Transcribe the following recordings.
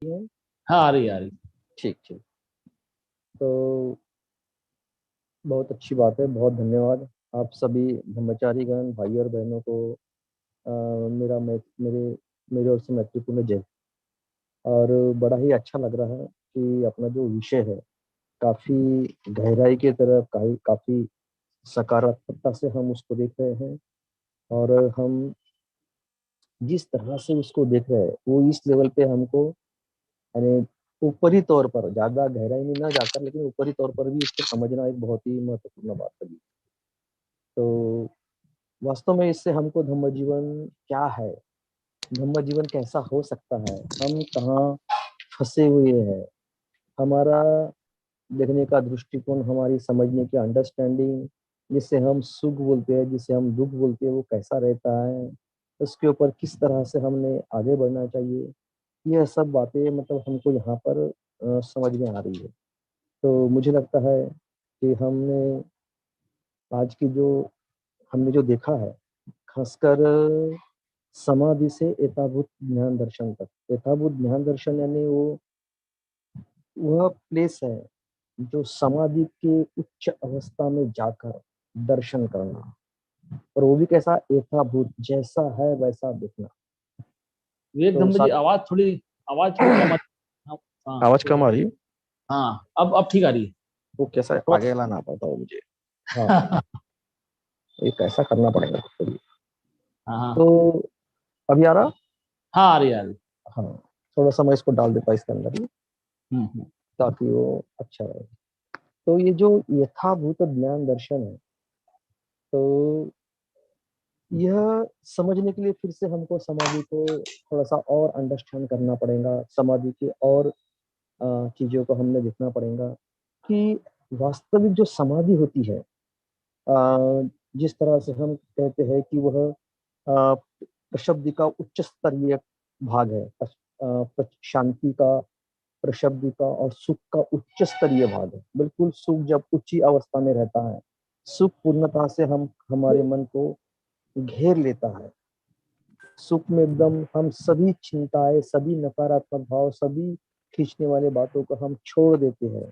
है। हाँ आ रही आ रही। ठीक ठीक। तो बहुत अच्छी बात है, बहुत धन्यवाद आप सभी ब्रह्मचारी गण भाई और बहनों को। मेरा मेरे मेरे ओर से मैत्रीपूर्ण जय। और बड़ा ही अच्छा लग रहा है कि अपना जो विषय है काफी गहराई की तरफ काफी सकारात्मकता से हम उसको देख रहे हैं। और हम जिस तरह से उसको देख रहे हैं वो इस लेवल पे हमको, यानी ऊपरी तौर पर, ज्यादा गहराई में ना जाकर लेकिन ऊपरी तौर पर भी इसको समझना एक बहुत ही महत्वपूर्ण बात है। तो वास्तव में इससे हमको धम्म जीवन क्या है, धम्म जीवन कैसा हो सकता है, हम कहाँ फंसे हुए हैं, हमारा देखने का दृष्टिकोण, हमारी समझने की अंडरस्टैंडिंग, जिसे हम सुख बोलते हैं जिसे हम दुख बोलते हैं, वो कैसा रहता है, उसके ऊपर किस तरह से हमने आगे बढ़ना चाहिए, यह सब बातें मतलब हमको यहाँ पर समझ में आ रही है। तो मुझे लगता है कि आज की जो हमने जो देखा है, खासकर समाधि से एकाभूत ज्ञान दर्शन तक, एकाभूत ज्ञान दर्शन यानी वो वह प्लेस है जो समाधि के उच्च अवस्था में जाकर दर्शन करना, और वो भी कैसा, एकाभूत, जैसा है वैसा देखना। विवेक तो धम्म जी साथ आवाज थोड़ी कम हाँ हाँ, आवाज थोड़ा कम आ रही है। हाँ अब ठीक आ रही है वो कैसा है, थोड़ा। आगे लाना पड़ता है मुझे। हाँ, ये कैसा करना पड़ेगा तो। हाँ हाँ तो अभी आ रहा। हाँ आ रही है, आ रही। हाँ, थोड़ा सा मैं इसको डाल देता इसके अंदर ही, हम्म। ताकि वो अच्छा रहे। तो ये जो यथाभूत ज्ञान दर्शन है, तो यह समझने के लिए फिर से हमको समाधि को थोड़ा सा और अंडरस्टैंड करना पड़ेगा, समाधि के और चीजों को हमने देखना पड़ेगा कि वास्तविक जो समाधि होती है, जिस तरह से हम कहते हैं कि वह प्रशब्द का उच्च स्तरीय भाग है, शांति का, प्रशब्द का और सुख का उच्च स्तरीय भाग है। बिल्कुल सुख जब उच्च अवस्था में रहता है, सुख पूर्णता से हम हमारे मन को घेर लेता है। सुख में एकदम हम सभी चिंताएं, सभी नकारात्मक भाव, सभी खींचने वाले बातों को हम छोड़ देते हैं,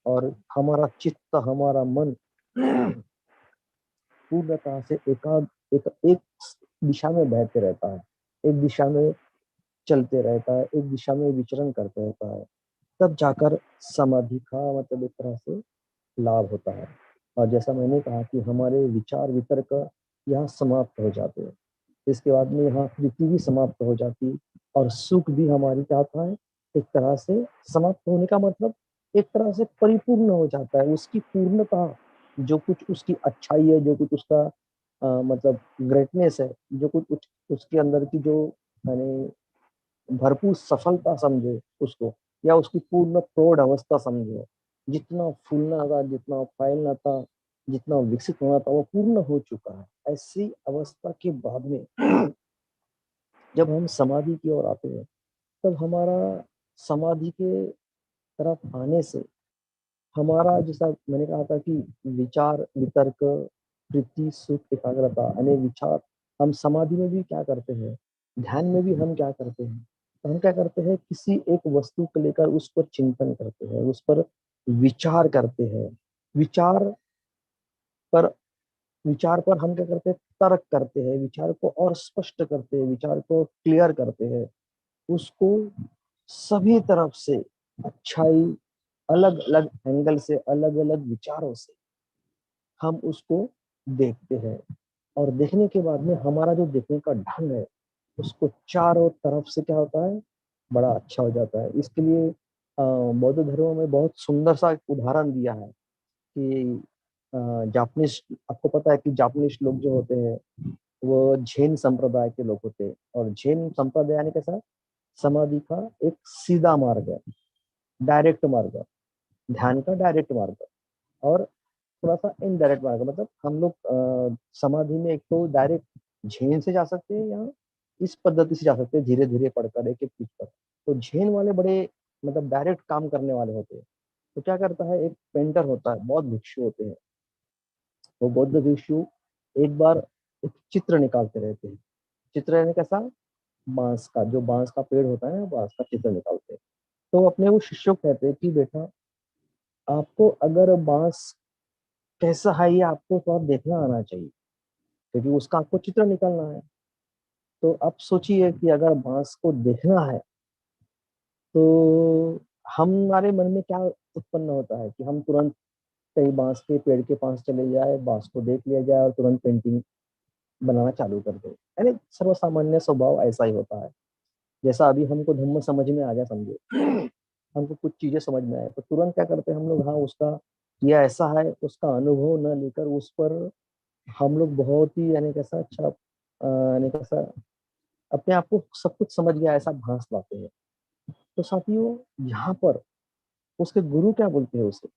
और हमारा चित्त, हमारा मन पूर्णतः से एक दिशा में बहते रहता है, एक दिशा में चलते रहता है, एक दिशा में विचरण करते रहता है। तब जाकर समाधि का मतलब एक तरह से लाभ होता है। और जैसा मैंने कहा कि हमारे विचार वितर्क यहाँ समाप्त हो जाते हैं, इसके बाद में यहाँ प्रीति भी समाप्त हो जाती, और सुख भी हमारी क्या होता है, एक तरह से समाप्त होने का मतलब एक तरह से परिपूर्ण हो जाता है, उसकी पूर्णता, जो कुछ उसकी अच्छाई है, जो कुछ उसका मतलब ग्रेटनेस है, जो कुछ उसके अंदर की जो, यानी भरपूर सफलता समझे उसको, या उसकी पूर्ण प्रौढ़ अवस्था समझे, जितना फूलना था, जितना फैलना था, जितना विकसित होना था, वो पूर्ण हो चुका है। ऐसी अवस्था के बाद में जब हम समाधि की ओर आते हैं, तब हमारा समाधि के तरफ आने से हमारा, जैसा मैंने कहा था कि विचार वितर्क, प्रीति सुख एकाग्रता, यानी विचार, हम समाधि में भी क्या करते हैं, ध्यान में भी हम क्या करते हैं, तो हम क्या करते हैं, किसी एक वस्तु को लेकर उस पर चिंतन करते हैं, उस पर विचार करते हैं। विचार पर विचार पर हम क्या करते हैं, तर्क करते हैं, विचार को और स्पष्ट करते हैं, विचार को क्लियर करते हैं, उसको सभी तरफ से अच्छाई, अलग अलग एंगल से, अलग अलग विचारों से हम उसको देखते हैं। और देखने के बाद में हमारा जो देखने का ढंग है, उसको चारों तरफ से क्या होता है, बड़ा अच्छा हो जाता है। इसके लिए बौद्ध धर्म में बहुत सुंदर सा एक उदाहरण दिया है कि जापानीज, आपको पता है कि जापानीज लोग जो होते हैं वो जैन संप्रदाय के लोग होते हैं, और जैन संप्रदाय यानी कैसा, समाधि का एक सीधा मार्ग है, डायरेक्ट मार्ग, ध्यान का डायरेक्ट मार्ग, और थोड़ा सा इनडायरेक्ट मार्ग, मतलब हम लोग समाधि में एक तो डायरेक्ट झेन से जा सकते हैं, या इस पद्धति से जा सकते हैं, धीरे धीरे पढ़कर एक एक चीज पर। तो झेन वाले बड़े मतलब डायरेक्ट काम करने वाले होते हैं। तो क्या करता है, एक पेंटर होता है, बहुत भिक्षु होते हैं, वो बौद्ध भिक्षु एक बार एक चित्र निकालते रहते हैं। चित्र यानी कैसा, बांस का, जो बांस का पेड़ होता है, बांस का चित्र निकालते हैं। तो अपने वो शिष्यों को कहते हैं कि बेटा, आपको अगर बांस कैसा है ये आपको तो आप देखना आना चाहिए, क्योंकि उसका आपको चित्र निकालना है। तो आप सोचिए कि अगर बांस को देखना है तो हमारे मन में क्या उत्पन्न होता है कि हम तुरंत कहीं बांस के पेड़ के पास चले जाए, बांस को देख लिया जाए और तुरंत पेंटिंग बनाना चालू कर दे। यानी सर्वसामान्य स्वभाव ऐसा ही होता है। जैसा अभी हमको धम्म समझ में आ गया, समझो हमको कुछ चीजें समझ में आए तो तुरंत क्या करते हैं हम लोग, हाँ उसका ये ऐसा है, उसका अनुभव न लेकर उस पर हम लोग बहुत ही यानी कैसा अच्छा यानी कैसा अपने आप को सब कुछ समझ गया ऐसा भांस लाते हैं। तो साथियों, यहाँ पर उसके गुरु क्या बोलते हैं उसे,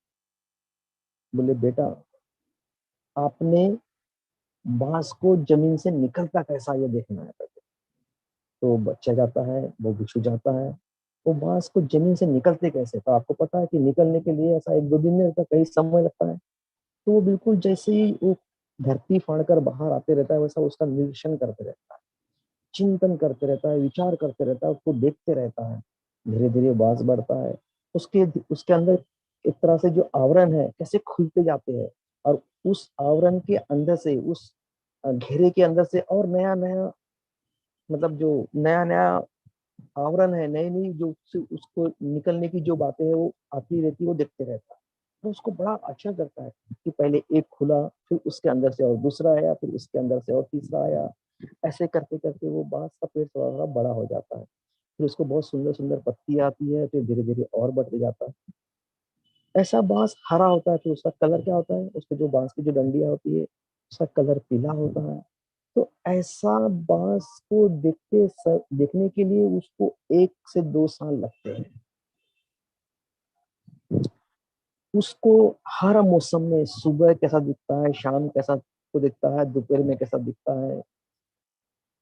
बोले बेटा, आपने बांस को जमीन से निकलता कैसा ये देखना है पहले। तो बच्चा जाता है, वो भिक्षु जाता है, वो बांस को जमीन से निकलते कैसे, तो आपको पता है कि निकलने के लिए ऐसा एक दो दिन नहीं लगता, कई समय लगता है। तो वो बिल्कुल जैसे ही वो धरती फाड़कर बाहर आते रहता है वैसा उसका निरीक्षण करते रहता है, चिंतन करते रहता है, विचार करते रहता है, उसको देखते रहता है। धीरे धीरे बांस बढ़ता है, उसके उसके अंदर एक तरह से जो आवरण है कैसे खुलते जाते हैं, और उस आवरण के अंदर से, उस घेरे के अंदर से और नया नया, मतलब जो नया नया आवरण है, नई नई जो उसको निकलने की जो बातें है वो आती रहती है, वो देखते रहता है। तो उसको बड़ा अच्छा करता है कि पहले एक खुला, फिर उसके अंदर से और दूसरा आया, फिर उसके अंदर से और तीसरा आया। ऐसे करते करते वो बांस का पेड़ थोड़ा थोड़ा बड़ा हो जाता है, फिर उसको बहुत सुंदर सुंदर पत्ती आती है, फिर धीरे धीरे और बढ़ते जाता है। ऐसा बांस हरा होता है, फिर उसका कलर क्या होता है, उसके जो बांस की जो डंडियां होती है उसका कलर पीला होता है। तो ऐसा बांस को देखने के लिए उसको 1 से 2 साल लगते हैं। उसको हर मौसम में सुबह कैसा दिखता है, शाम कैसा को दिखता है, दोपहर में कैसा दिखता है,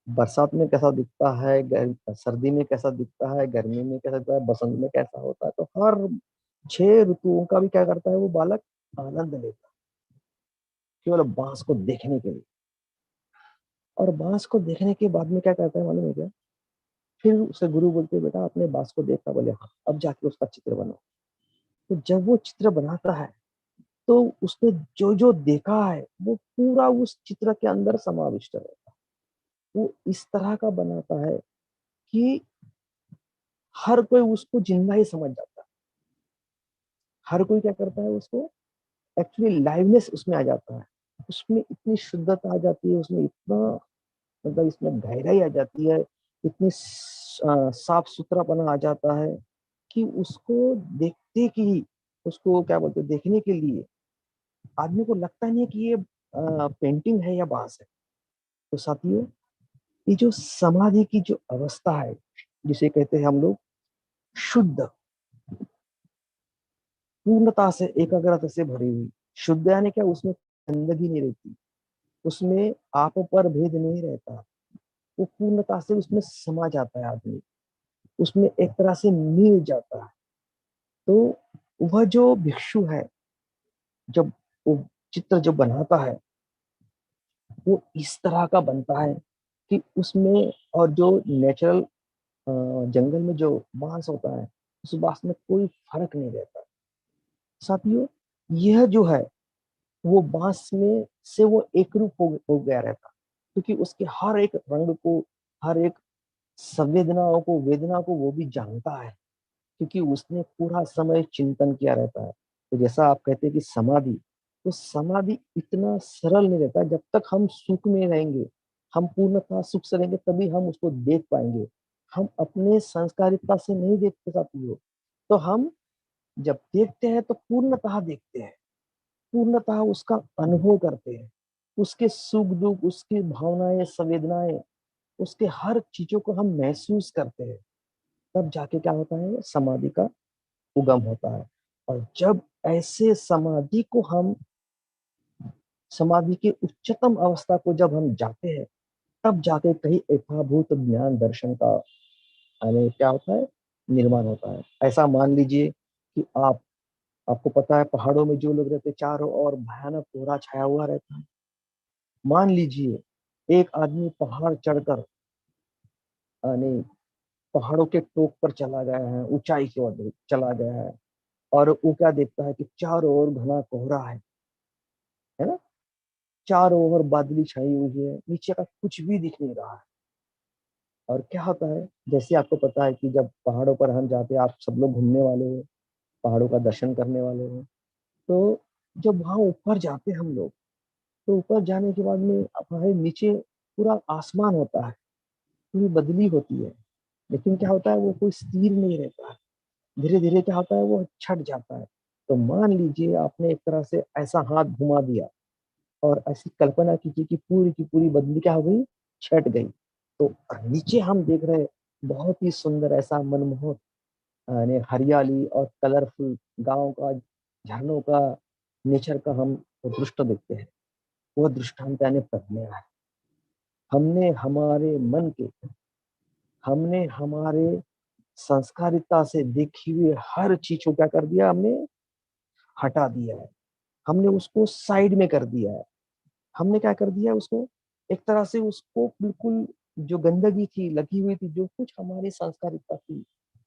बरसात में कैसा दिखता है, सर्दी में कैसा दिखता है, गर्मी में कैसा दिखता है, बसंत में कैसा होता है। तो हर 6 ऋतुओं का भी क्या करता है वो बालक, आनंद लेता है, केवल बांस को देखने के लिए। और बांस को देखने के बाद में क्या करता है मालूम है क्या, फिर उसे गुरु बोलते हैं बेटा आपने बांस को देखा, बोले हाँ, अब जाके उसका चित्र बनाओ। तो जब वो चित्र बनाता है तो उसने जो जो देखा है वो पूरा उस चित्र के अंदर समाविष्ट है। वो इस तरह का बनाता है कि हर कोई उसको जिंदा ही समझ जाता है। हर कोई क्या करता है उसको, एक्चुअली लाइवनेस उसमें आ जाता है, उसमें इतनी शुद्धता आ जाती है, उसमें इतना, मतलब इसमें गहराई आ जाती है, इतनी साफ सुथरापना आ जाता है कि उसको देखते कि, उसको क्या बोलते हैं, देखने के लिए आदमी को लगता नहीं है कि ये पेंटिंग है या बांस है। तो साथियों, ये जो समाधि की जो अवस्था है, जिसे कहते हैं हम लोग शुद्ध, पूर्णता से, एकाग्रता से भरी हुई, शुद्ध यानी क्या, उसमें गंदगी नहीं रहती, उसमें आप पर भेद नहीं रहता, वो पूर्णता से उसमें समा जाता है आदमी, उसमें एक तरह से मिल जाता है। तो वह जो भिक्षु है, जब वो चित्र जो बनाता है वो इस तरह का बनता है कि उसमें, और जो नेचुरल जंगल में जो बांस होता है उस बांस में कोई फर्क नहीं रहता। साथियों, यह जो है वो बांस में से वो एक रूप हो गया रहता, क्योंकि उसके हर एक रंग को, हर एक संवेदनाओं को, वेदना को वो भी जानता है, क्योंकि उसने पूरा समय चिंतन किया रहता है। तो जैसा आप कहते हैं कि समाधि, तो समाधि इतना सरल नहीं रहता। जब तक हम सुख में रहेंगे, हम पूर्णतः सुख से रहेंगे, तभी हम उसको देख पाएंगे। हम अपने संस्कारिता से नहीं देखते साथी हो। तो हम जब देखते हैं तो पूर्णतः देखते हैं, पूर्णतः उसका अनुभव करते हैं, उसके सुख दुख, उसकी भावनाएं, संवेदनाएं, उसके हर चीजों को हम महसूस करते हैं। तब जाके क्या होता है, समाधि का उगम होता है। और जब ऐसे समाधि को हम, समाधि के उच्चतम अवस्था को जब हम जाते हैं, तब जाके कहीं यथाभूत ज्ञान दर्शन का, यानी क्या होता है, निर्माण होता है। ऐसा मान लीजिए कि आपको पता है पहाड़ों में जो लोग रहते हैं, चारों ओर भयानक कोहरा छाया हुआ रहता है। मान लीजिए एक आदमी पहाड़ चढ़कर, यानी पहाड़ों के टोक पर चला गया है, ऊंचाई की ओर चला गया है, और वो क्या देखता है कि चारों ओर घना कोहरा है ना, चारों ओर बादली छाई हुई है, नीचे का कुछ भी दिख नहीं रहा है। और क्या होता है, जैसे आपको पता है कि जब पहाड़ों पर हम जाते हैं, आप सब लोग घूमने वाले हो, पहाड़ों का दर्शन करने वाले हो, तो जब वहां ऊपर जाते हैं हम लोग, तो ऊपर जाने के बाद में हमारे नीचे पूरा आसमान होता है, पूरी बदली होती है, लेकिन क्या होता है वो कोई स्थिर नहीं रहता है, धीरे धीरे क्या होता है वो छट जाता है। तो मान लीजिए आपने एक तरह से ऐसा हाथ घुमा दिया और ऐसी कल्पना कीजिए कि पूरी बदली क्या हो गई, छट गई। तो नीचे हम देख रहे हैं बहुत ही सुंदर ऐसा मनमोहक, यानी हरियाली और कलरफुल गांव का, झरनों का, नेचर का हम दृश्य देखते हैं। वो दृष्टांत यानी प्रज्ञा है। हमने हमारे मन के, हमने हमारे संस्कारिता से देखी हुई हर चीज को क्या कर दिया, हमने हटा दिया है, हमने उसको साइड में कर दिया है। हमने क्या कर दिया उसको, एक तरह से उसको बिल्कुल, जो गंदगी थी लगी हुई थी, जो कुछ हमारी संस्कारिता थी,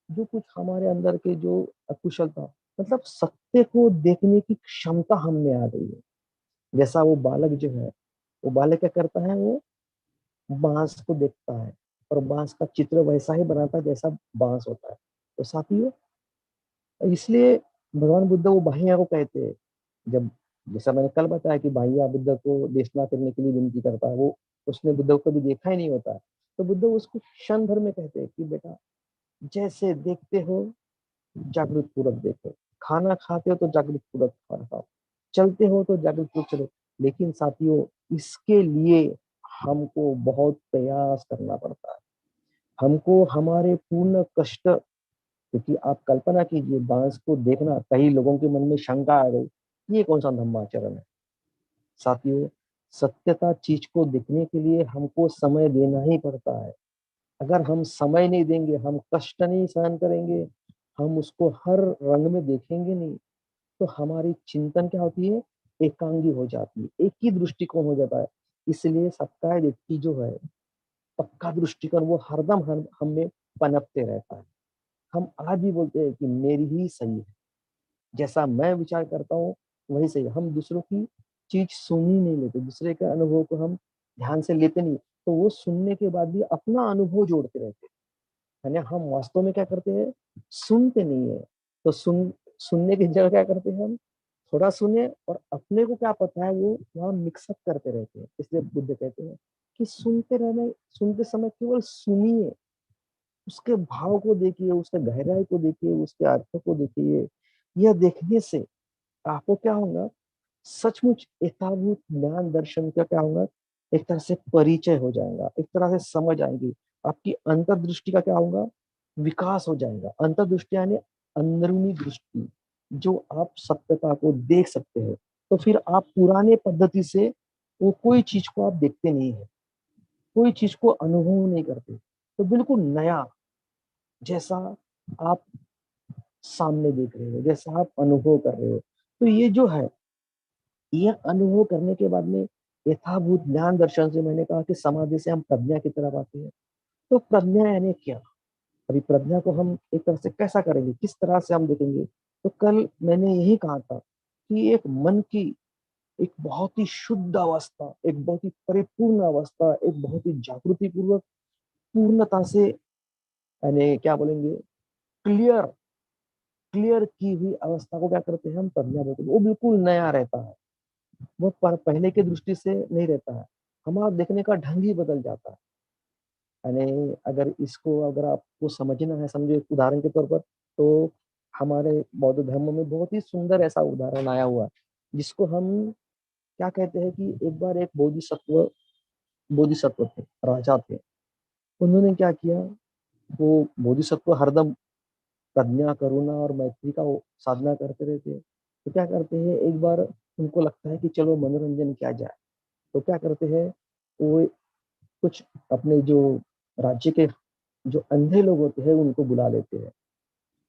जो कुछ हमारे अंदर के जो अकुशल था, मतलब सत्य को देखने की क्षमता हम में आ गई है। जैसा वो बालक जो है, वो बालक क्या करता है, वो बांस को देखता है और बांस का चित्र वैसा ही बनाता है जैसा बांस होता है। तो साथियों, इसलिए भगवान बुद्ध वो भाइया को कहते हैं, जब, जैसा मैंने कल बताया कि भाइया बुद्ध को देशना करने के लिए विनती करता है, वो उसने बुद्ध को कभी देखा ही नहीं होता है, तो बुद्ध उसको क्षण भर में कहते हैं कि बेटा, जैसे देखते हो जागृत पूर्वक देखो, खाना खाते हो तो जागृत पूर्वक खाना खाओ, चलते हो तो जागृत पूर्वक चलो। लेकिन साथियों, इसके लिए हमको बहुत प्रयास करना पड़ता है, हमको हमारे पूर्ण कष्ट, क्योंकि आप कल्पना कीजिए बांस को देखना, कई लोगों के मन में शंका आ गई, ये कौन सा धम्माचरण है। साथियों, सत्यता चीज को देखने के लिए हमको समय देना ही पड़ता है। अगर हम समय नहीं देंगे, हम कष्ट नहीं सहन करेंगे, हम उसको हर रंग में देखेंगे नहीं, तो हमारी चिंतन क्या होती है, एकांगी हो जाती है, एक ही दृष्टिकोण हो जाता है। इसलिए सबका व्यक्ति जो है, पक्का दृष्टिकोण वो हरदम हम में पनपते रहता है। हम आज भी बोलते हैं कि मेरी ही सही है, जैसा मैं विचार करता हूँ वही सही है। हम दूसरों की चीज सुन ही नहीं लेते, दूसरे के अनुभव को हम ध्यान से लेते नहीं, तो वो सुनने के बाद भी अपना अनुभव जोड़ते रहते हैं, यानी हम वास्तव में क्या करते हैं, सुनते नहीं है। तो सुनने की जगह क्या करते हैं हम, थोड़ा सुने और अपने को क्या पता है वो वहां मिक्सअप करते रहते हैं। इसलिए बुद्ध कहते हैं कि सुनते समय केवल सुनिए, उसके भाव को देखिए, उसके गहराई को देखिए, उसके अर्थ को देखिए। यह देखने से आपको क्या होगा, सचमुच यथाभूत ज्ञान दर्शन का क्या होगा, एक तरह से परिचय हो जाएगा, एक तरह से समझ आएगी। आपकी अंतर्दृष्टि का क्या होगा, विकास हो जाएगा। अंतर्दृष्टि यानी अंदरूनी दृष्टि, जो आप सत्यता को देख सकते हैं। तो फिर आप पुराने पद्धति से वो कोई चीज को आप देखते नहीं है, कोई चीज को अनुभव नहीं करते, तो बिल्कुल नया, जैसा आप सामने देख रहे हो, जैसा आप अनुभव कर रहे हो। तो ये जो है, ये अनुभव करने के बाद में यथाभूत ज्ञान दर्शन से, मैंने कहा कि समाधि से हम प्रज्ञा की तरफ आते हैं। तो प्रज्ञा यानी क्या, अभी प्रज्ञा को हम एक तरह से कैसा करेंगे, किस तरह से हम देखेंगे। तो कल मैंने यही कहा था कि एक मन की एक बहुत ही शुद्ध अवस्था, एक बहुत ही परिपूर्ण अवस्था, एक बहुत ही जागृति पूर्वक, पूर्णता से, यानी क्या बोलेंगे, क्लियर क्लियर की हुई अवस्था को क्या करते हैं, हम प्रज्ञा बोलते हैं। वो बिल्कुल नया रहता है, वो पहले की दृष्टि से नहीं रहता है, हमारा देखने का ढंग ही बदल जाता है। यानी अगर इसको, अगर आपको समझना है, समझो एक उदाहरण के तौर पर, तो हमारे बौद्ध धर्म में बहुत ही सुंदर ऐसा उदाहरण आया हुआ है, जिसको हम क्या कहते हैं कि एक बार एक बोधिसत्व थे, राजा थे। उन्होंने क्या किया, वो बोधिसत्व हरदम प्रज्ञा, करुणा और मैत्री का साधना करते रहते हैं। तो क्या करते हैं, एक बार उनको लगता है कि चलो मनोरंजन किया जाए, तो क्या करते हैं, वो कुछ अपने जो राज्य के जो अंधे लोग होते हैं उनको बुला लेते हैं,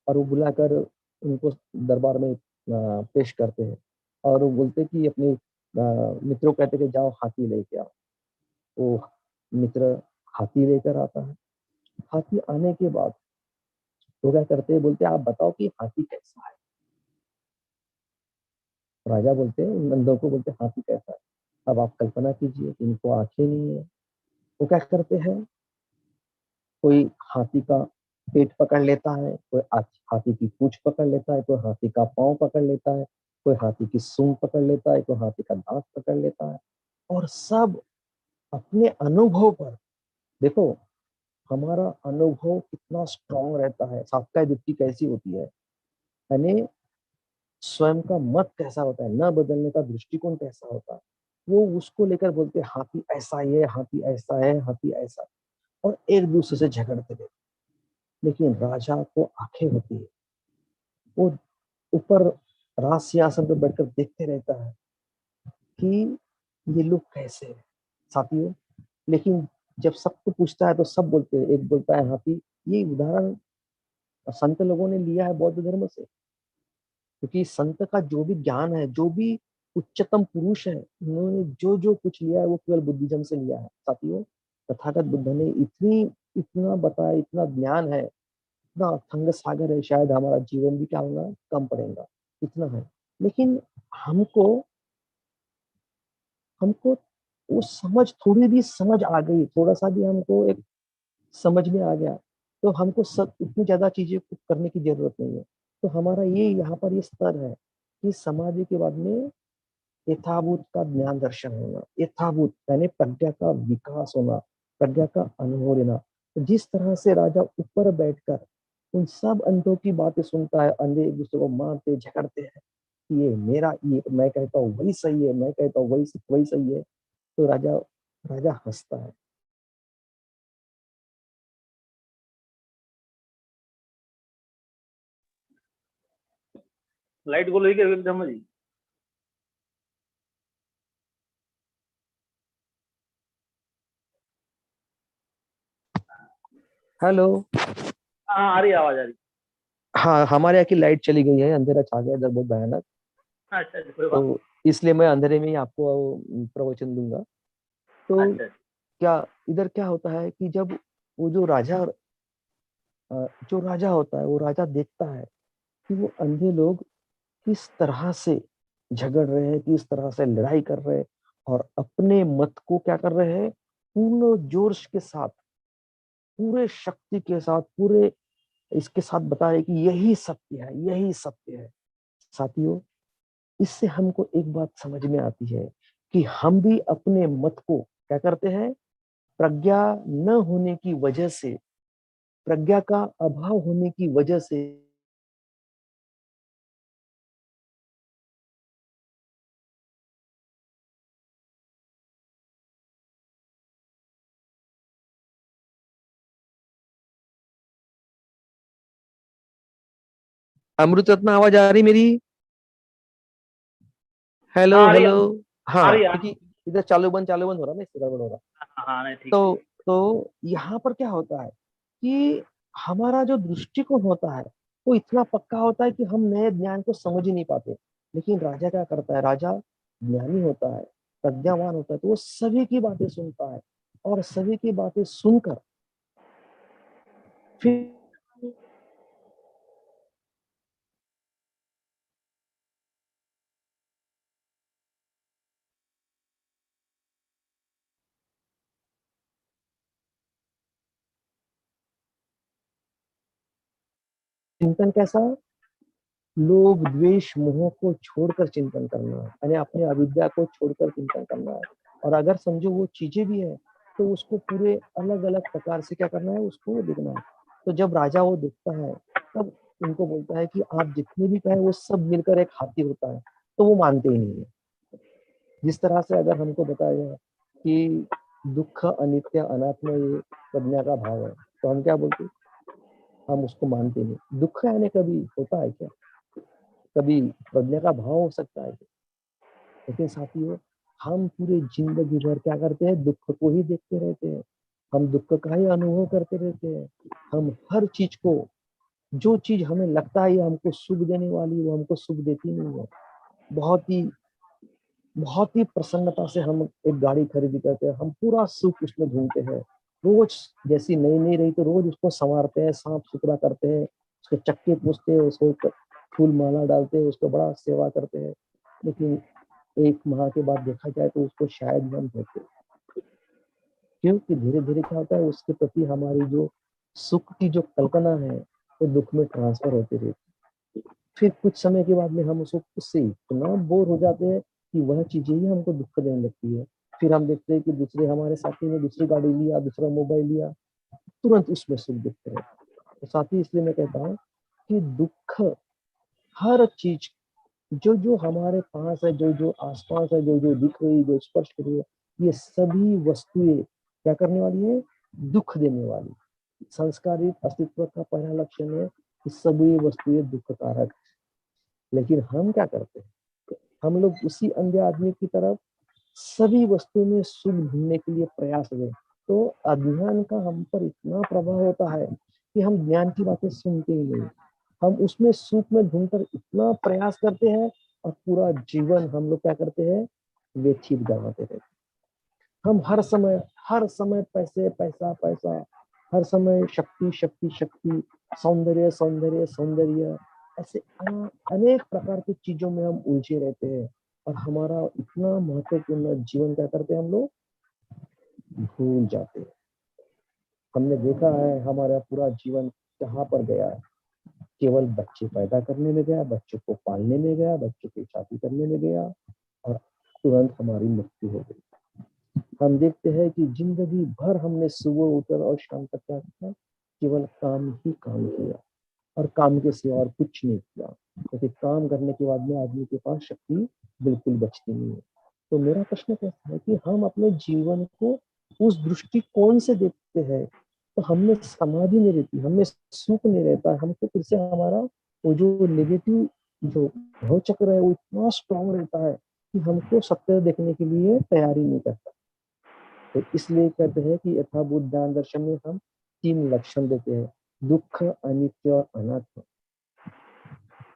और वो बुलाकर उनको दरबार में पेश करते हैं। और वो बोलते हैं कि अपने मित्रों को कहते हैं कि जाओ हाथी लेके आओ। वो मित्र हाथी लेकर आता है, हाथी आने के बाद वो क्या करते हैं, बोलते हैं आप बताओ कि हाथी कैसा है। राजा बोलते हैं नंदों को, बोलते हैं हाथी कैसा है। अब आप कल्पना कीजिए, इनको आंखें नहीं है। वो क्या करते हैं, कोई हाथी का पेट पकड़ लेता है, कोई हाथी की पूंछ पकड़ लेता है, कोई हाथी का पांव पकड़ लेता है, कोई हाथी की सूंड पकड़ लेता है, कोई हाथी का दांत पकड़ लेता है। और सब अपने अनुभव पर, देखो हमारा अनुभव कितना स्ट्रांग रहता है, साप्ताहिक दृष्टि कैसी होती है, यानी स्वयं का मत कैसा होता है, न बदलने का दृष्टिकोण कैसा होता है, वो उसको लेकर बोलते हैं हाथी ऐसा ही है, हाथी ऐसा है, हाथी ऐसा है, और एक दूसरे से झगड़ते रहते। लेकिन राजा को आंखें होती है, वो ऊपर राज सिंहासन पर बैठकर देखते रहता है कि ये लोग कैसे हैं साथियों। लेकिन जब सबको पूछता है तो सब बोलते हैं, एक बोलता है हाथी। ये उदाहरण संत लोगों ने लिया है बौद्ध धर्म से, क्योंकि संत का जो भी ज्ञान है, जो भी उच्चतम पुरुष है, उन्होंने जो जो कुछ लिया है वो केवल बुद्धिज्म से लिया है साथियों। तथागत बुद्ध ने इतनी इतना बताया, इतना ज्ञान है, इतना अथंग सागर है, शायद हमारा जीवन भी क्या होगा, कम पड़ेगा, इतना है। लेकिन हमको हमको वो समझ, थोड़ी भी समझ आ गई, थोड़ा सा भी हमको एक समझ में आ गया, तो हमको सब इतनी ज्यादा चीजें करने की जरूरत नहीं है। तो हमारा ये यहाँ पर ये स्तर है कि समाधि के बाद में यथाभूत का ज्ञान दर्शन होना, यथाभूत यानी प्रज्ञा का विकास होना, प्रज्ञा का अनुभव लेना। तो जिस तरह से राजा ऊपर बैठकर उन सब अंधों की बातें सुनता है, अंधे एक दूसरे को मारते झगड़ते हैं कि ये मेरा, ये मैं कहता हूँ वही सही है, मैं कहता हूँ वही वही सही है, तो राजा राजा हंसता है। लाइट गोल हुई क्या ब्रह्म जी? हेलो। हाँ आ रही है, आवाज आ रही हाँ, हमारे यहाँ की लाइट चली गई है, अंधेरा छा गया इधर बहुत भयानक। है। अच्छा अच्छा, कोई बात तो इसलिए मैं अंधेरे में ही आपको प्रवचन दूंगा। नहीं। तो अच्छा अच्छा। क्या इधर क्या होता है कि जब वो जो राजा होता है, वो राजा देखता है कि वो अंधे लोग किस तरह से झगड़ रहे हैं, किस तरह से लड़ाई कर रहे हैं, और अपने मत को क्या कर रहे हैं, पूर्ण जोश के साथ, पूरे शक्ति के साथ, पूरे इसके साथ बता रहे कि यही सत्य है, यही सत्य है साथियों। इससे हमको एक बात समझ में आती है कि हम भी अपने मत को क्या करते हैं, प्रज्ञा न होने की वजह से, प्रज्ञा का अभाव होने की वजह से अमृत रत्न आवाज आ रही मेरी? हेलो हाँ आ रही है, हेलो। आ हाँ, रही है। क्योंकि इधर चालू बंद हो रहा है ना, इससे गड़बड़ हो रहा। हाँ हाँ, नहीं ठीक ठीक। तो यहाँ पर क्या होता है कि हमारा जो दृष्टिकोण होता है वो इतना पक्का होता है कि हम नए ज्ञान को समझ ही नहीं पाते। लेकिन राजा क्या करता है, राजा ज्ञानी होता है, प्रज्ञावान होता है, तो वो सभी की बातें सुनता है, और सभी की बातें सुनकर फिर चिंतन कैसा, लोभ द्वेष मोह को छोड़कर चिंतन करना है, यानी अपने अविद्या को छोड़कर चिंतन करना है। और अगर समझो वो चीजें भी है, तो उसको पूरे अलग अलग प्रकार से क्या करना है, उसको देखना है। तो जब राजा वो देखता है, तब उनको बोलता है कि आप जितने भी कहें वो सब मिलकर एक हाथी होता है। तो वो मानते ही नहीं है। जिस तरह से अगर हमको बताया जाए कि दुख अनित्य अनात्म ये प्रज्ञा का भाव है, तो हम क्या बोलते, हम उसको मानते नहीं। दुख आने कभी होता है क्या, कभी प्रज्ञा का भाव हो सकता है क्या? लेकिन साथियों, हम पूरे जिंदगी भर क्या करते हैं, दुख को ही देखते रहते हैं, हम दुख का ही अनुभव करते रहते हैं। हम हर चीज को, जो चीज हमें लगता है ये हमको सुख देने वाली, वो हमको सुख देती नहीं है। बहुत ही बहुत ही प्रसन्नता से हम एक गाड़ी खरीदी करते हैं, हम पूरा सुख उसमें ढूंढते हैं, रोज जैसी नई नई रही तो रोज उसको संवारते हैं, साफ सुथरा करते हैं, उसके चक्के पूछते हैं, उसको फूल माला डालते हैं, उसको बड़ा सेवा करते हैं। लेकिन 1 माह के बाद देखा जाए तो उसको शायद हम होते, क्योंकि धीरे धीरे क्या होता है, उसके प्रति हमारी जो सुख की जो कल्पना है वो दुख में ट्रांसफर होती रहती है। फिर कुछ समय के बाद में हम उससे इतना बोर हो जाते हैं कि वह चीजें ही हमको दुख देने लगती है। फिर हम देखते हैं कि दूसरे हमारे साथी ने दूसरी गाड़ी लिया, दूसरा मोबाइल लिया, तुरंत उसमें सुख दिखते रहे। तो साथी इसलिए मैं कहता हूँ कि दुख हर चीज जो जो हमारे पास है, जो जो आसपास है, जो जो दिख रही, जो स्पर्श कर रही है, ये सभी वस्तुएं क्या करने वाली है, दुख देने वाली। संस्कारित अस्तित्व का पहला लक्षण है कि सभी वस्तुएं दुख कारक। लेकिन हम क्या करते हैं, हम लोग उसी अंधे आदमी की तरफ सभी वस्तुओं में सुख ढूंढने के लिए प्रयास करें। तो अज्ञान का हम पर इतना प्रभाव होता है कि हम ज्ञान की बातें सुनते ही नहीं, हम उसमें सुख में ढूंढकर इतना प्रयास करते हैं और पूरा जीवन हम लोग क्या करते हैं, व्यथित गवाते रहते हैं। हम हर समय पैसे पैसा पैसा, हर समय शक्ति शक्ति शक्ति, सौंदर्य सौंदर्य सौंदर्य, ऐसे अनेक प्रकार की चीजों में हम उलझे रहते हैं। और हमारा इतना महत्वपूर्ण जीवन क्या करते हैं, हम लोग भूल जाते हैं। हमने देखा है हमारा पूरा जीवन कहाँ पर गया है, केवल बच्चे पैदा करने में गया, बच्चों को पालने में गया, बच्चों की शादी करने में गया, और तुरंत हमारी मृत्यु हो गई। हम देखते हैं कि जिंदगी भर हमने सुबह उठकर और शाम तक क्या किया, केवल काम ही काम किया, और काम के सिवा और कुछ नहीं किया, क्योंकि काम करने के बाद में आदमी के पास शक्ति बिल्कुल बचती नहीं है। तो मेरा प्रश्न कहता है कि हम अपने जीवन को उस दृष्टिकोण से देखते हैं तो हमें समाधि नहीं रहती, हमें सुख नहीं रहता, हमको फिर से हमारा वो जो नेगेटिव जो भाव चक्र है वो इतना स्ट्रांग रहता है कि हमको सत्य देखने के लिए तैयारी नहीं करता। तो इसलिए कहते हैं कि यथाभूत ज्ञान दर्शन में हम 3 लक्षण देते हैं, दुख, अनित्य और अनात्म।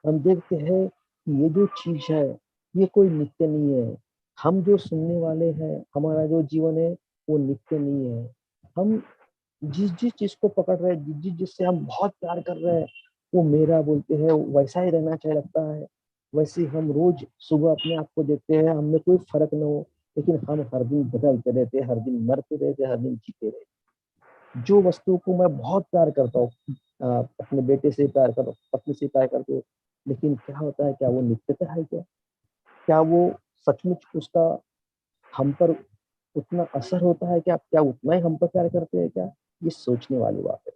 हम देखते हैं कि ये जो चीज है ये कोई नित्य नहीं है। हम जो सुनने वाले हैं, हमारा जो जीवन है वो नित्य नहीं है। हम जिस जिस चीज को पकड़ रहे हैं, जिस जिस जिससे हम बहुत प्यार कर रहे हैं, वो मेरा बोलते हैं, वैसा ही रहना चाहिए लगता है। वैसे हम रोज सुबह अपने आप को देखते हैं, हमें कोई फर्क न हो, लेकिन हम हर दिन बदलते रहते हैं, हर दिन मरते रहते हैं, हर दिन जीते रहते हैं। जो वस्तु को मैं बहुत प्यार करता हूँ, अपने बेटे से प्यार करो, पत्नी से प्यार करते हो, लेकिन क्या होता है, क्या वो नित्यता है क्या, क्या वो सचमुच उसका हम पर उतना असर होता है क्या, क्या उतना ही हम पर प्यार करते हैं क्या, ये सोचने वाली बात है।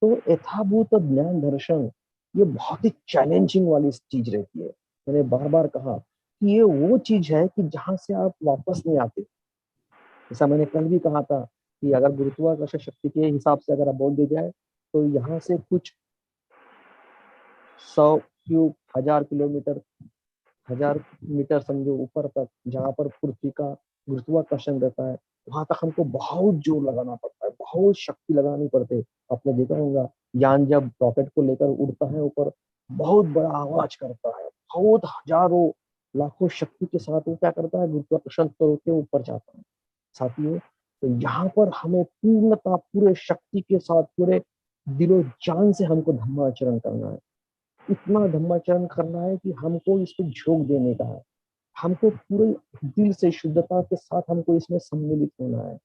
तो यथाभूत ज्ञान दर्शन ये बहुत ही चैलेंजिंग वाली चीज रहती है। मैंने बार बार कहा कि ये वो चीज है कि जहां से आप वापस नहीं आते। जैसा मैंने कल भी कहा था कि अगर गुरुत्वाकर्षण शक्ति के हिसाब से अगर आप बोल दी जाए तो यहाँ से कुछ 100 क्यूब 1000 किलोमीटर, 1000 मीटर समझो ऊपर तक, जहाँ पर पृथ्वी का गुरुत्वाकर्षण रहता है, वहां तक हमको बहुत जोर लगाना पड़ता है, बहुत शक्ति लगानी पड़ती है। आपने देखा होगा यान जब रॉकेट को लेकर उड़ता है ऊपर, बहुत बड़ा आवाज करता है, बहुत हजारों लाखों शक्ति के साथ वो क्या करता है, गुरुत्वाकर्षण तोड़ के ऊपर जाता है। साथियों, तो यहाँ पर हमें पूर्णता पूरे शक्ति के साथ पूरे दिलो जान से हमको धम्माचरण करना है। इतना धम्माचरण करना है कि हमको इसको झोंक देने का है, हमको पूरे दिल से शुद्धता के साथ हमको इसमें सम्मिलित होना है।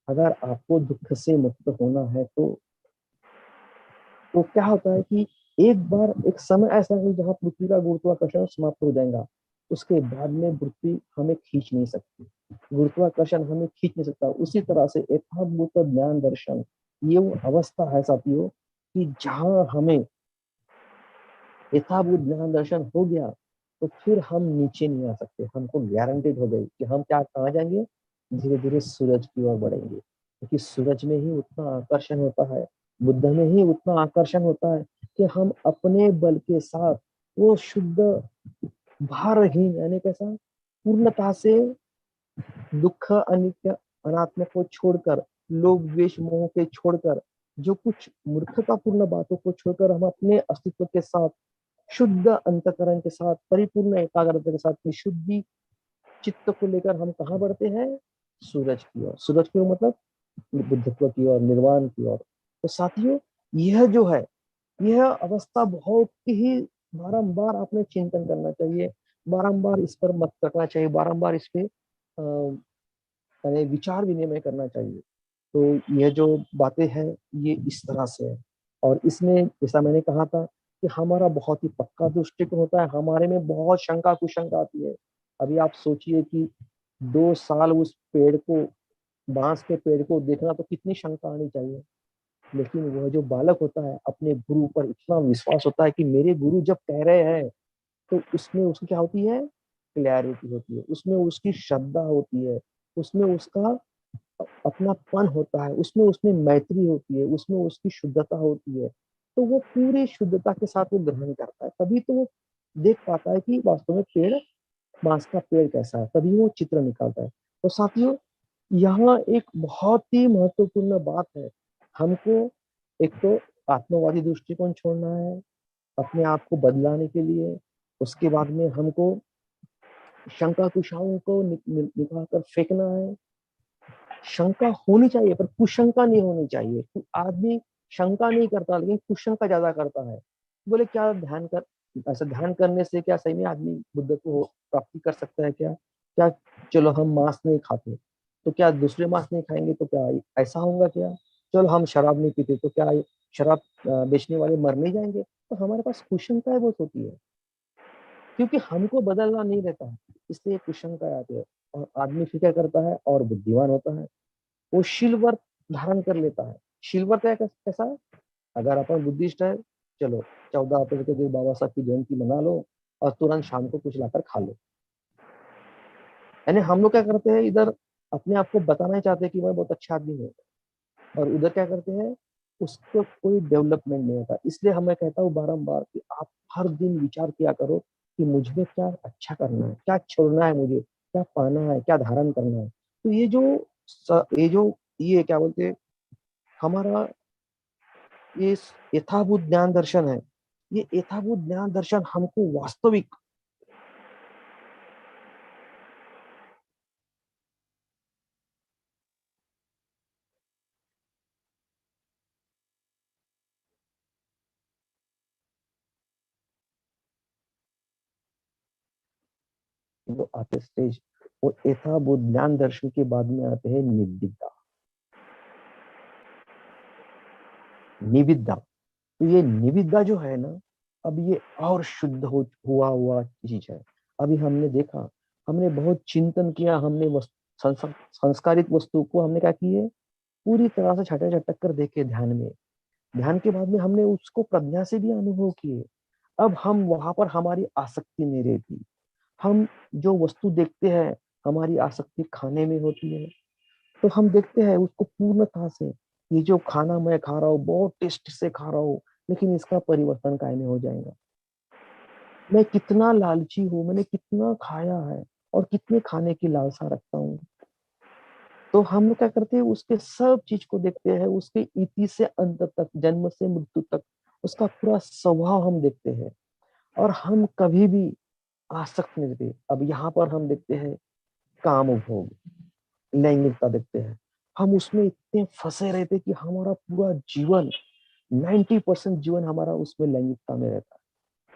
अगर आपको दुख से मुक्त होना है तो क्या होता है कि एक बार एक समय ऐसा है जहाँ पृथ्वी का गुरुत्वाकर्षण समाप्त हो जाएगा, उसके बाद में पृथ्वी हमें खींच नहीं सकती, गुरुत्वाकर्षण हमें खींच नहीं सकता। उसी तरह से यथाभूत ज्ञान दर्शन ये वो अवस्था है साथियों कि जहाँ हमें यथाभूत ज्ञान दर्शन हो गया तो फिर हम नीचे नहीं आ सकते, हमको गारंटेड हो गई कि हम क्या कहाँ जाएंगे, धीरे धीरे सूरज की ओर बढ़ेंगे, क्योंकि सूरज में ही उतना आकर्षण होता है, बुद्ध में ही उतना आकर्षण होता है कि हम अपने बल के साथ वो शुद्ध भारहीन यानी कैसा पूर्णता से दुख अनित्य अनात्म को छोड़कर, लोभ द्वेष मोह के छोड़कर, जो कुछ मूर्खतापूर्ण बातों को छोड़कर हम अपने अस्तित्व के साथ शुद्ध अंतकरण के साथ परिपूर्ण एकाग्रता के साथ शुद्धि चित्त को लेकर हम कहाँ बढ़ते हैं, सूरज की ओर। सूरज की ओर मतलब बुद्धत्व की ओर, निर्वाण की ओर। तो साथियों, यह जो है, यह अवस्था बहुत ही बारंबार आपने चिंतन करना चाहिए, बारंबार इस पर मत करना चाहिए, बारंबार इस पे विचार विनिमय करना चाहिए। तो यह जो बातें हैं ये इस तरह से है। और इसमें जैसा मैंने कहा था कि हमारा बहुत ही पक्का दृष्टिकोण होता है, हमारे में बहुत शंका कुशंका आती है। अभी आप सोचिए कि 2 साल उस पेड़ को, बांस के पेड़ को देखना तो कितनी शंका आनी चाहिए। लेकिन वह जो बालक होता है, अपने गुरु पर इतना विश्वास होता है कि मेरे गुरु जब कह रहे हैं, तो उसमें उसकी क्या होती है, क्लैरिटी होती है, उसमें उसकी श्रद्धा होती है, उसमें उसका अपनापन होता है, उसमें उसमें मैत्री होती है, उसमें उसकी शुद्धता होती है। तो वो पूरी शुद्धता के साथ वो ग्रहण करता है, तभी तो वो देख पाता है कि वास्तव में पेड़, बांस का पेड़ कैसा है, तभी वो चित्र निकालता है। तो साथियों, यहाँ एक बहुत ही महत्वपूर्ण बात है, हमको एक तो आत्मवादी दृष्टिकोण छोड़ना है अपने आप को बदलाने के लिए। उसके बाद में हमको शंका कुशाओं को निकाल कर फेंकना है। शंका होनी चाहिए पर कुशंका नहीं होनी चाहिए। आदमी शंका नहीं करता लेकिन कुशंका ज्यादा करता है। बोले क्या ध्यान कर, ऐसा ध्यान करने से क्या सही में आदमी बुद्ध को प्राप्ति कर सकता है क्या? क्या चलो हम मांस नहीं खाते तो क्या दूसरे मांस नहीं खाएंगे तो क्या ऐसा होगा क्या? चलो हम शराब नहीं पीते तो क्या शराब बेचने वाले मर नहीं जाएंगे? तो हमारे पास कुशंकाएं बहुत होती है, क्योंकि हमको बदलना नहीं रहता है, इसलिए कुशंका आती है। और आदमी फिर क्या करता है, और बुद्धिमान होता है, वो शिलवर धारण कर लेता है। शिलवर क्या कैसा है? अगर अपन बुद्धिस्ट है, चलो 14 अप्रैल के दिन बाबा साहब की जयंती मना लो और तुरंत शाम को कुछ लाकर खा लो। यानी हम लोग क्या करते हैं, इधर अपने आप को बताना ही चाहते हैं कि मैं बहुत अच्छा आदमी हूँ, और उधर क्या करते हैं, उसको कोई डेवलपमेंट नहीं होता। इसलिए हमें कहता हूँ बारम्बार कि आप हर दिन विचार किया करो कि मुझ में क्या अच्छा करना है, क्या छोड़ना है, मुझे क्या पाना है, क्या धारण करना है। तो ये क्या बोलते हैं, हमारा ये यथाभूत ज्ञान दर्शन है। ये यथाभूत ज्ञान दर्शन हमको वास्तविक, वो आते स्टेज, वो यथाभूत ज्ञान दर्शन के बाद में आते हैं निविद्या। निविद्या, तो ये निविद्या जो है ना, अब ये और शुद्ध हुआ हुआ चीज है। अभी हमने देखा, हमने बहुत चिंतन किया, हमने संस्कारित वस्तु को हमने क्या किए, पूरी तरह से छटा छटक कर देखे ध्यान में। ध्यान के बाद में हमने उसको प्रज्ञा से भी अनुभव किए। अब हम वहां पर हमारी आसक्ति नहीं रहती। हम जो वस्तु देखते हैं, हमारी आसक्ति खाने में होती है, तो हम देखते हैं उसको पूर्णतः से। ये जो खाना मैं खा रहा हूँ, बहुत टेस्ट से खा रहा हूँ, लेकिन इसका परिवर्तन कायम हो जाएगा। मैं कितना लालची हूँ, मैंने कितना खाया है और कितने खाने की लालसा रखता हूँ। तो हम लोग क्या करते हैं, उसके सब चीज को देखते हैं, उसके इति से अंत तक, जन्म से मृत्यु तक, उसका पूरा स्वभाव हम देखते हैं। और हम कभी भी आसक्त नहीं रहते। अब यहाँ पर हम देखते हैं काम भोग, लैंगिकता देखते हैं, हम उसमें इतने फंसे रहते कि हमारा पूरा जीवन, 90% जीवन हमारा उसमें लैंगिकता में रहता है।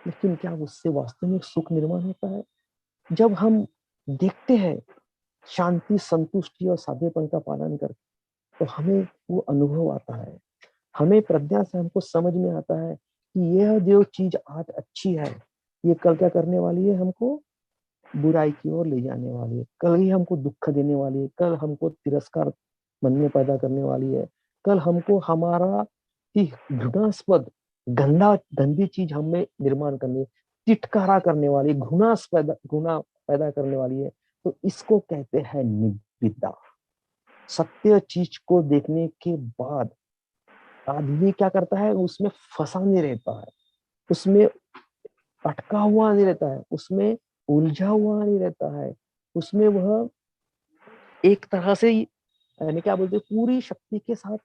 लेकिन क्या उससे वास्तव में सुख निर्माण होता है? जब हम देखते हैं शांति, संतुष्टि और साधेपन का पालन करके, तो हमें वो अनुभव आता है। हमें प्रज्ञा से हमको समझ में आता है कि यह जो चीज आज अच्छी है, ये कल क्या करने वाली है, हमको बुराई की ओर ले जाने वाली है। कल ही हमको दुख देने वाली है, कल हमको तिरस्कार मन में पैदा करने वाली है, कल हमको हमारा ही घृणास्पद, गंदी चीज हमें निर्माण करनी है, तिटकारा करने वाली, घृणा पैदा करने वाली है। तो इसको कहते हैं निविदा। सत्य चीज को देखने के बाद आदमी क्या करता है, उसमें फंसा नहीं रहता है, उसमें अटका हुआ नहीं रहता है, उसमें उलझा हुआ नहीं रहता है, उसमें वह एक तरह से यानी क्या बोलते हैं, पूरी शक्ति के साथ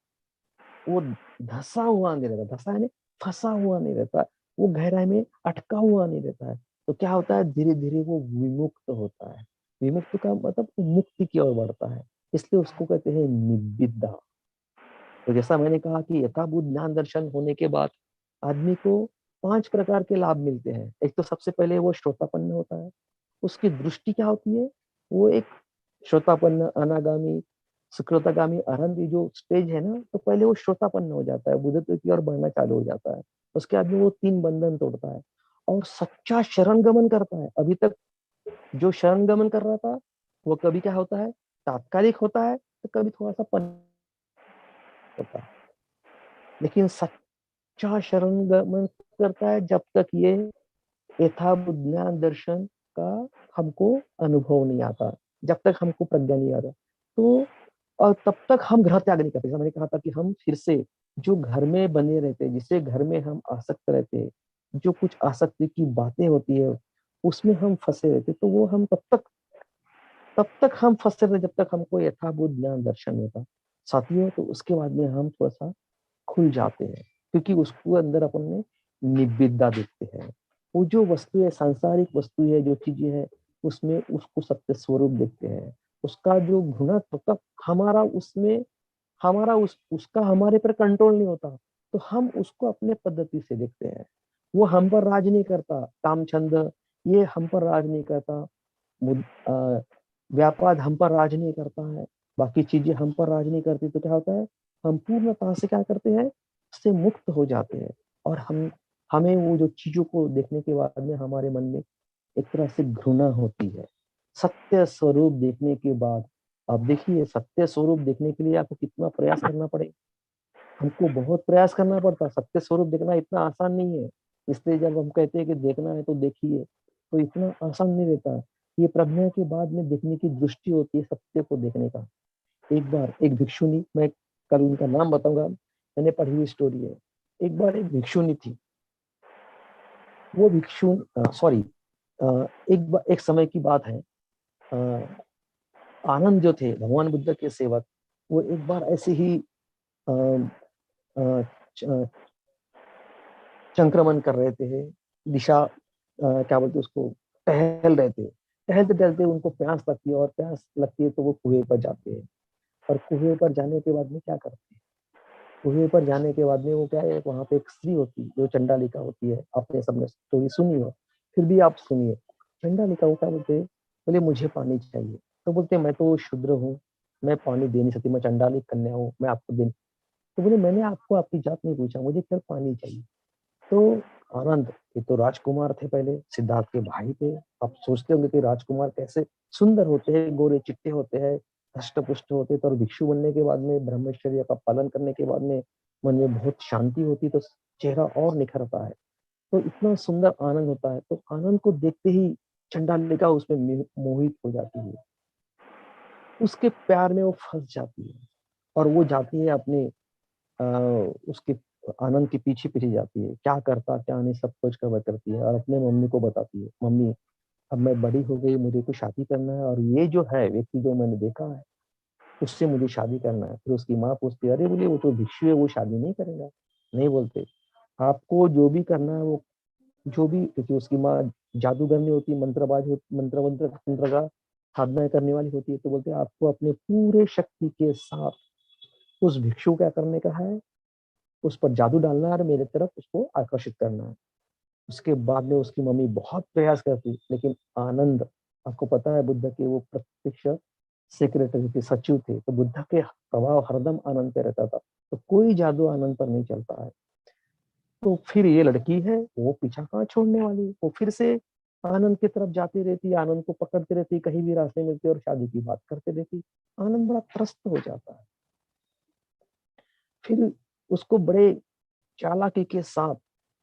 वो धसा हुआ नहीं रहता। धसा यानी फंसा हुआ नहीं रहता, वो गहराई में अटका हुआ नहीं रहता है। तो क्या होता है, धीरे धीरे वो विमुक्त होता है। विमुक्त का मतलब मुक्ति की ओर बढ़ता है। इसलिए उसको कहते हैं निब्बिदा। तो जैसा मैंने कहा कि यथाभूत ज्ञान दर्शन होने के बाद आदमी को 5 प्रकार के लाभ मिलते हैं। एक तो सबसे पहले वो श्रोतापन्न होता है। उसकी दृष्टि क्या होती है, वो एक श्रोतापन्न, अनागामी, सुकृतागामी, अरहंत जो स्टेज है ना, तो पहले वो श्रोतापन्न हो जाता है, बुद्धत्व की ओर बढ़ना चालू हो जाता है। उसके बाद में वो 3 बंधन तोड़ता है और सच्चा शरण गमन करता है। अभी तक जो शरण गमन कर रहा था वो कभी क्या होता है, तात्कालिक होता है, तो कभी थोड़ा सा होता है, लेकिन सच्चा शरण गमन करता है जब तक ये यथाभूत ज्ञान दर्शन का हमको अनुभव नहीं आता, जब तक हमको प्रज्ञा नहीं आता। तो और तब तक हम ग्रह त्याग नहीं करते। जैसा मैंने कहा था कि हम फिर से जो घर में बने रहते, जिसे घर में हम आसक्त रहते, जो कुछ आसक्ति की बातें होती है उसमें हम फंसे रहते, तो वो हम तब तक हम फंसे रहे जब तक हमको यथाभूत ज्ञान दर्शन होता। साथियों, तो उसके बाद में हम थोड़ा सा खुल जाते हैं, क्योंकि उसको अंदर अपन में निविदा देखते हैं। वो जो वस्तु है, सांसारिक वस्तु है, जो चीजें है, उसमें उसको सत्य स्वरूप देखते हैं। उसका जो घृणत्व, तब हमारा उसमें हमारा उसका हमारे पर कंट्रोल नहीं होता, तो हम उसको अपने पद्धति से देखते हैं। वो हम पर राज नहीं करता, काम छंद ये हम पर राज नहीं करता, व्यापार हम पर राज नहीं करता है, बाकी चीजें हम पर राज नहीं करती, तो क्या होता है, हम पूर्णतः से क्या करते हैं, उससे मुक्त हो जाते हैं। और हमें वो जो चीजों को देखने के बाद में हमारे मन में एक तरह से घृणा होती है। सत्य स्वरूप देखने के बाद, अब देखिए, सत्य स्वरूप देखने के लिए आपको कितना प्रयास करना पड़ेगा। हमको बहुत प्रयास करना पड़ता, सत्य स्वरूप देखना इतना आसान नहीं है। इसलिए जब हम कहते हैं कि देखना है तो देखिए, तो इतना आसान नहीं रहता। ये प्रज्ञा के बाद में देखने की दृष्टि होती है सत्य को देखने का। एक बार एक भिक्षुनी, मैं कल उनका नाम बताऊंगा, मैंने पढ़ी हुई स्टोरी है। एक बार एक भिक्षुनी थी, वो भिक्षु सॉरी एक समय की बात है। आनंद जो थे भगवान बुद्ध के सेवक, वो एक बार ऐसे ही अ, अ, संक्रमण कर रहे थे, दिशा क्या बोलते उसको, टहल रहे थे। टहलते टहलते उनको प्यास लगती है, और प्यास लगती है तो वो कुएं पर जाते हैं। और कुएं पर जाने के बाद में क्या करते हैं, कुएं पर जाने के बाद में वो क्या है, वहां पे एक स्त्री होती है जो चंडालिका होती है। आपने सबने स्टोरी सुनी हो, फिर भी आप सुनिए। चंडालिका को क्या बोलते हैं, बोले मुझे पानी चाहिए। तो बोलते मैं तो शूद्र हूँ, मैं पानी दे नहीं सकती, मैं चंडालिक कन्या हूँ, मैं आपको दे। तो बोले मैंने आपको आपकी जात नहीं पूछा, मुझे फिर पानी चाहिए। तो आनंद, ये तो राजकुमार थे, पहले सिद्धार्थ के भाई थे। आप सोचते होंगे कि राजकुमार कैसे सुंदर होते हैं, गोरे चिट्टे होते हैं, हष्ट पुष्ट होते, तो और भिक्षु बनने के बाद में, ब्रह्मचर्य का पालन करने के बाद में मन में बहुत शांति होती, तो चेहरा और निखरता है, तो इतना सुंदर आनंद होता है। तो आनंद को देखते ही चंडालिका उसमें मोहित हो जाती है, उसके प्यार में वो फंस जाती है, और वो जाती है अपने उसके आनंद के पीछे पीछे जाती है, क्या करता क्या नहीं सब कुछ कवर करती है, और अपने मम्मी को बताती है, मम्मी अब मैं बड़ी हो गई, मुझे तो शादी करना है, और ये जो है व्यक्ति जो मैंने देखा है उससे मुझे शादी करना है। फिर उसकी माँ पूछती है, अरे बोले वो तो भिक्षु है, वो शादी नहीं करेगा। नहीं बोलते, आपको जो भी करना है वो, जो भी, क्योंकि उसकी माँ जादूगरनी होती, मंत्रबाज होती, मंत्र मंत्र तंत्र का साधना करने वाली होती है, तो बोलते हैं आपको अपने पूरे शक्ति के साथ उस भिक्षु क्या करने का है, उस पर जादू डालना है और मेरे तरफ उसको आकर्षित करना है। उसके बाद में उसकी मम्मी बहुत प्रयास करती, लेकिन आनंद, आपको पता है बुद्ध के वो प्रत्यक्ष सेक्रेटरी थे, सचिव थे, तो बुद्ध के प्रभाव हरदम आनंद पे रहता था, तो कोई जादू आनंद पर नहीं चलता है। तो फिर ये लड़की है, वो पीछा कहाँ छोड़ने वाली, वो फिर से आनंद की तरफ जाती रहती, आनंद को पकड़ती रहती, कहीं भी रास्ते मिलते और शादी की बात करते रहती। आनंद बड़ा त्रस्त हो जाता है। फिर उसको बड़े चालाकी के साथ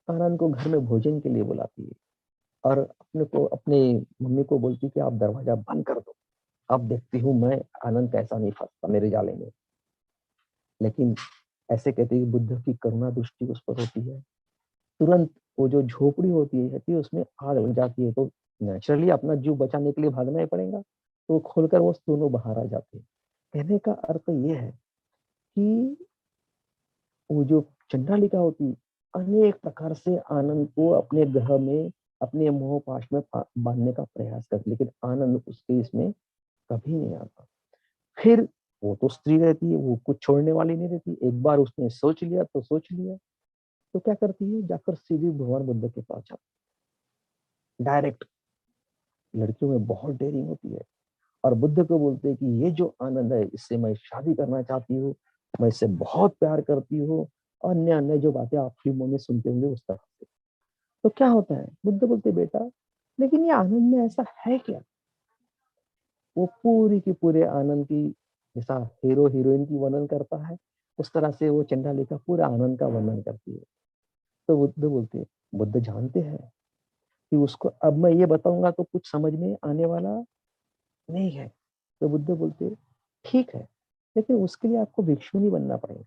आनंद को घर में भोजन के लिए बुलाती है, और अपने मम्मी को बोलती कि आप दरवाजा बंद कर दो, अब देखती हूँ मैं आनंद कैसा नहीं फंसता मेरे जाले में। लेकिन ऐसे कहते हैं बुद्ध की करुणा दृष्टि उस पर होती है, तुरंत वो जो झोपड़ी होती है उसमें आग लग जाती है, तो नेचुरली अपना जीव बचाने के लिए भागना ही पड़ेगा, तो खोलकर वो दोनों बाहर आ जाते हैं। कहने का अर्थ ये है कि वो जो चंडालिका होती, अनेक प्रकार से आनंद को अपने ग्रह में, अपने मोह पाश में बांधने का प्रयास करती, लेकिन आनंद उसके इसमें कभी नहीं आता। फिर वो तो स्त्री रहती है, वो कुछ छोड़ने वाली नहीं रहती। एक बार उसने सोच लिया तो सोच लिया। तो क्या करती है, जाकर सीधी भगवान बुद्ध के पास जाती, डायरेक्ट। लड़कियों में बहुत डेयरिंग होती है, और बुद्ध को बोलते हैं कि ये जो आनंद है, इससे मैं शादी करना चाहती हूँ, मैं इससे बहुत प्यार करती हूँ। अन्य अन्य जो बातें आप फिल्मों में सुनते होंगे उस तरह से। तो क्या होता है, बुद्ध बोलते बेटा, लेकिन ये आनंद में ऐसा है क्या। वो पूरी की पूरे आनंद की, जैसा हीरो हीरोइन की वर्णन करता है, उस तरह से वो चंडालिका पूरा आनंद का वर्णन करती है। तो बुद्ध बोलते हैं, बुद्ध जानते हैं कि उसको अब मैं ये बताऊंगा तो कुछ समझ में आने वाला नहीं है। तो बुद्ध बोलते ठीक है, लेकिन उसके लिए आपको भिक्षु नहीं बनना पड़ेगा।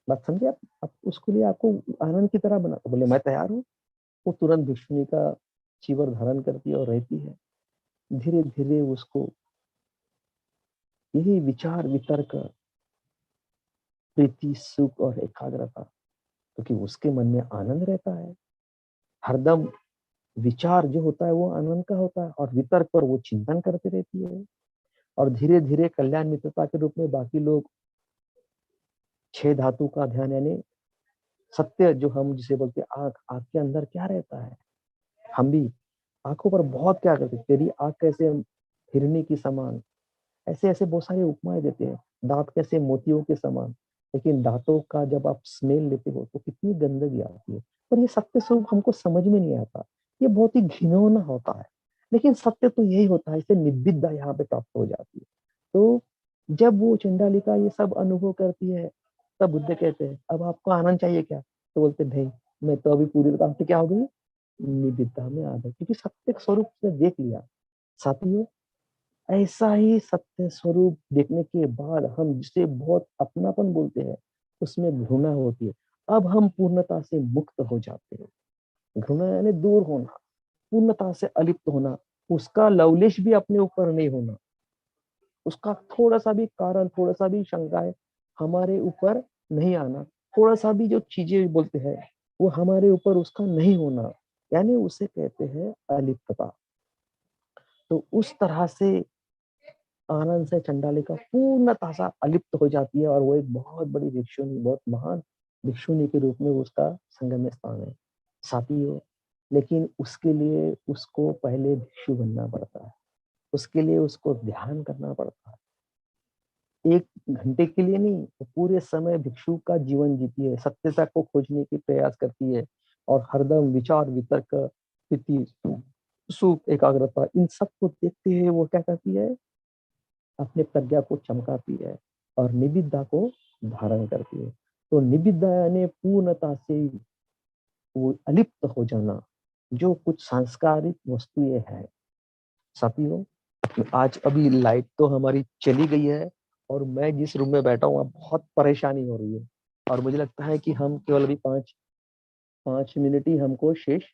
बात समझे आप उसके लिए आपको आनंद की तरह बना। तो बोले मैं तैयार हूँ। वो तुरंत भिक्षुनी का चीवर धारण करती है और रहती है। धीरे धीरे उसको यही विचार वितर्क, प्रीति, सुख और एकाग्रता, क्योंकि उसके मन में आनंद रहता है। हरदम विचार जो होता है वो आनंद का होता है, और वितर्क पर वो चिंतन करती रहती है। और धीरे धीरे कल्याण मित्रता के रूप में बाकी लोग छह धातु का ध्यान, यानी सत्य, जो हम जिसे बोलते हैं आंख, आंख के अंदर क्या रहता है। हम भी आंखों पर बहुत क्या करते, तेरी आंख कैसे हिरनी की समान, ऐसे ऐसे बहुत सारे उपमाएं देते हैं। दांत कैसे मोतियों के समान, लेकिन दांतों का जब आप स्मेल लेते हो तो कितनी गंदगी आती है। पर ये सत्य स्वरूप हमको समझ में नहीं आता, ये बहुत ही घिनौना होता है। लेकिन सत्य तो यही होता है, इसे निविद्या यहाँ पे प्राप्त हो जाती है। तो जब वो चंडालिका ये सब अनुभव करती है, तब बुद्ध कहते हैं अब आपको आनंद चाहिए क्या। तो बोलते भाई मैं तो अभी पूरी तरह से क्या हो गई, निविद्या में आ गई, क्योंकि सत्य स्वरूप से देख लिया। साथियों, ऐसा ही सत्य स्वरूप देखने के बाद हम जिसे बहुत अपनापन बोलते हैं, उसमें घृणा होती है। अब हम पूर्णता से मुक्त हो जाते हैं। घृणा यानी दूर होना, पूर्णता से अलिप्त होना, उसका लवलेश भी अपने ऊपर नहीं होना, उसका थोड़ा सा भी कारण, थोड़ा सा भी शंकाएं हमारे ऊपर नहीं आना, थोड़ा सा भी जो चीजें बोलते हैं वो हमारे ऊपर उसका नहीं होना, यानी उसे कहते हैं अलिप्तता। तो उस तरह से आनंद से चंडालिका पूर्णतः सा अलिप्त हो जाती है, और वो एक बहुत बड़ी भिक्षुनी, बहुत महान भिक्षुनी के रूप में उसका संगम स्थान है। साथियों, लेकिन उसके लिए उसको पहले भिक्षु बनना पड़ता है, उसके लिए उसको ध्यान करना पड़ता है। एक घंटे के लिए नहीं, वो पूरे समय भिक्षु का जीवन जीती है, सत्यता को खोजने की प्रयास करती है, और हरदम विचार वितर्क, प्रीति, सुख, एकाग्रता, इन सब को देखते हुए वो क्या करती है, अपने प्रज्ञा को चमकाती है और निविद्या को धारण करती है। तो निविद्या यानी पूर्णता से वो अलिप्त हो जाना, जो कुछ सांस्कारिक वस्तुएं हैं। साथियों, आज अभी लाइट तो हमारी चली गई है, और मैं जिस रूम में बैठा हूँ बहुत परेशानी हो रही है, और मुझे लगता है कि हम केवल अभी 5 5 मिनट ही हमको शेष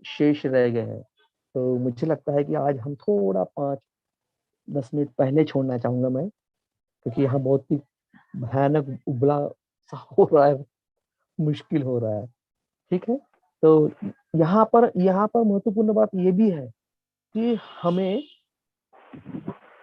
शेष रह गए हैं। तो मुझे लगता है कि आज हम थोड़ा 5 10 मिनट पहले छोड़ना चाहूंगा मैं, क्योंकि यहाँ बहुत ही भयानक उबला सा हो रहा है, मुश्किल हो रहा है। ठीक है। तो यहाँ पर महत्वपूर्ण बात ये भी है कि हमें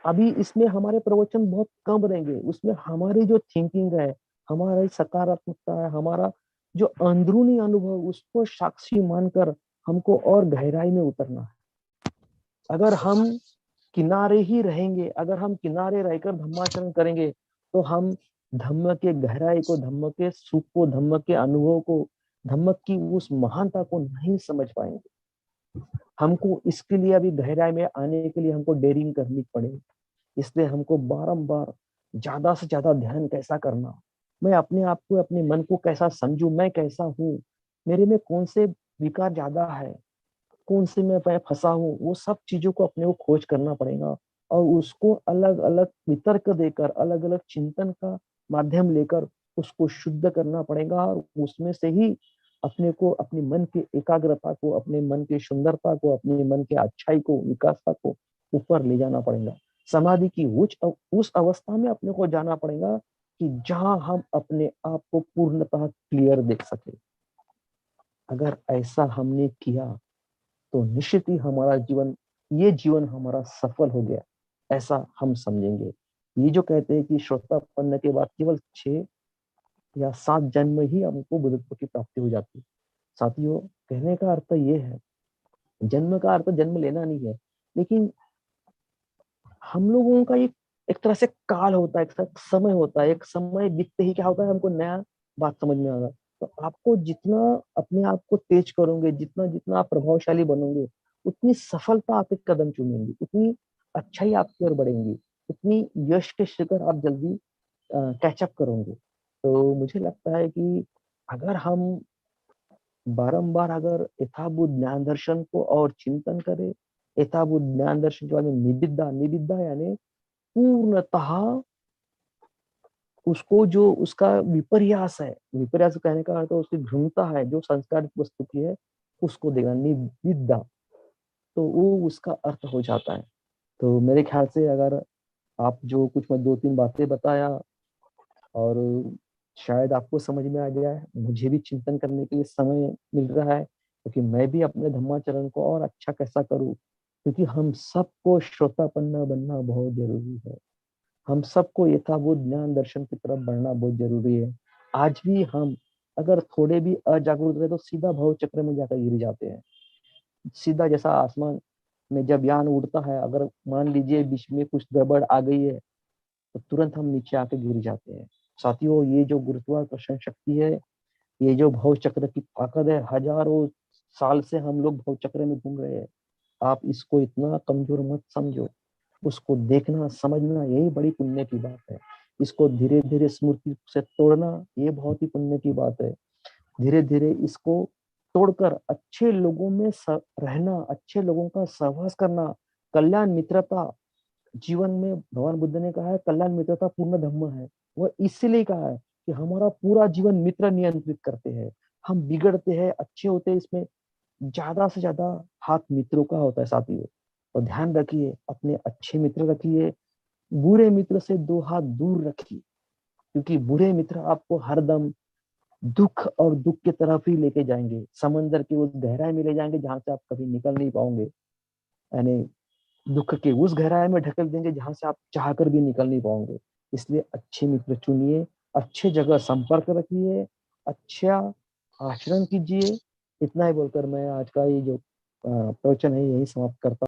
अभी इसमें हमारे प्रवचन बहुत कम रहेंगे, उसमें हमारी जो थिंकिंग है, हमारी सकारात्मकता है, हमारा जो अंदरूनी अनुभव, उसको साक्षी मानकर हमको और गहराई में उतरना है। अगर हम किनारे ही रहेंगे, अगर हम किनारे रहकर धम्माचरण करेंगे, तो हम धम्म के गहराई को, धम्म के सुख को, धम्म के अनुभव को, धम्म की उस महानता को नहीं समझ पाएंगे। हमको इसके लिए अभी गहराई में आने के लिए हमको डेयरिंग करनी पड़ेगी। इसलिए हमको बारंबार ज्यादा से ज्यादा ध्यान कैसा करना, मैं अपने आप को, अपने मन को कैसा समझू, मैं कैसा हूँ, मेरे में कौन से विकार ज्यादा है, कौन से में मैं फंसा हूँ, वो सब चीजों को अपने को खोज करना पड़ेगा। और उसको अलग अलग वितर्क देकर, अलग अलग चिंतन का माध्यम लेकर उसको शुद्ध करना पड़ेगा, और उसमें से ही अपने को, अपने मन की एकाग्रता को, अपने मन की सुंदरता को, अपने मन के अच्छाई को, विकासता को ऊपर ले जाना पड़ेगा। समाधि की उस अवस्था में अपने को जाना पड़ेगा कि जहां हम अपने आप को पूर्णतः क्लियर देख सके। अगर ऐसा हमने किया तो निश्चित ही हमारा जीवन ये जीवन हमारा सफल हो गया, ऐसा हम समझेंगे। ये जो कहते हैं कि श्रोतापन्न के बाद केवल 6 या 7 जन्म ही हमको बुद्धत्व की प्राप्ति हो जाती है। साथियों, कहने का अर्थ ये है, जन्म का अर्थ जन्म लेना नहीं है, लेकिन हम लोगों का एक तरह से काल होता है, एक तरह समय होता है। एक समय बीतते ही क्या होता है, हमको नया बात समझ में आएगा। तो आपको जितना अपने आप को तेज करोगे, जितना जितना आप प्रभावशाली बनोगे, उतनी सफलता आपके कदम चूमेंगी, उतनी अच्छाई आपकी ओर बढ़ेंगी, उतनी यश के शिखर आप जल्दी कैचअप करोगे। तो मुझे लगता है कि अगर हम बारंबार अगर यथाभूत ज्ञान दर्शन को और चिंतन करें, यथाभूत ज्ञान दर्शन के बाद में निविद्या, निविद्या यानी पूर्णतः उसको जो उसका विपर्यास है, विपर्यास कहने का अर्थ उसकी घृणता है जो संस्कारित वस्तु की है, उसको देगा निविद्या। तो वो उसका अर्थ हो जाता है। तो मेरे ख्याल से अगर आप जो कुछ मैं 2-3 बातें बताया, और शायद आपको समझ में आ गया है, मुझे भी चिंतन करने के लिए समय मिल रहा है, क्योंकि मैं भी अपने धम्माचरण को और अच्छा कैसा करूं, क्योंकि हम सबको श्रोतापन्न बनना बहुत जरूरी है। हम सबको यथाभूत ज्ञान दर्शन की तरफ बढ़ना बहुत जरूरी है। आज भी हम अगर थोड़े भी अजागरूक रहे तो सीधा भव चक्र में जाकर गिर जाते हैं। सीधा जैसा आसमान में जब यान उड़ता है, अगर मान लीजिए बीच में कुछ गड़बड़ आ गई है, तो तुरंत हम नीचे आके गिर जाते हैं। साथियों, ये जो गुरुत्वाकर्षण शक्ति है, ये जो भव चक्र की ताकत है, हजारों साल से हम लोग भव चक्र में घूम रहे हैं। आप इसको इतना कमजोर मत समझो। उसको देखना, समझना, यही बड़ी पुण्य की बात है। इसको धीरे धीरे स्मृति से तोड़ना, ये बहुत ही पुण्य की बात है। धीरे धीरे इसको तोड़कर अच्छे लोगों में रहना, अच्छे लोगों का सहवास करना, कल्याण मित्रता। जीवन में भगवान बुद्ध ने कहा है, कल्याण मित्रता पूर्ण धम्म है। वह इसीलिए कहा है कि हमारा पूरा जीवन मित्र नियंत्रित करते हैं। हम बिगड़ते हैं, अच्छे होते हैं, इसमें ज्यादा से ज्यादा हाथ मित्रों का होता है साथियों। तो ध्यान रखिए, अपने अच्छे मित्र रखिए, बुरे मित्र से 2 हाथ दूर रखिए, क्योंकि बुरे मित्र आपको हरदम दुख और दुख की तरफ ही लेके जाएंगे, समंदर की उस गहराई में ले जाएंगे जहां से आप कभी निकल नहीं पाओगे। यानी दुख के उस गहराई में ढकेल देंगे जहां से आप चाहकर भी निकल नहीं पाओगे। इसलिए अच्छे मित्र चुनिए, अच्छे जगह संपर्क रखिए, अच्छा आचरण कीजिए। इतना ही बोलकर मैं आज का ये जो प्रवचन है यही समाप्त करता हूँ।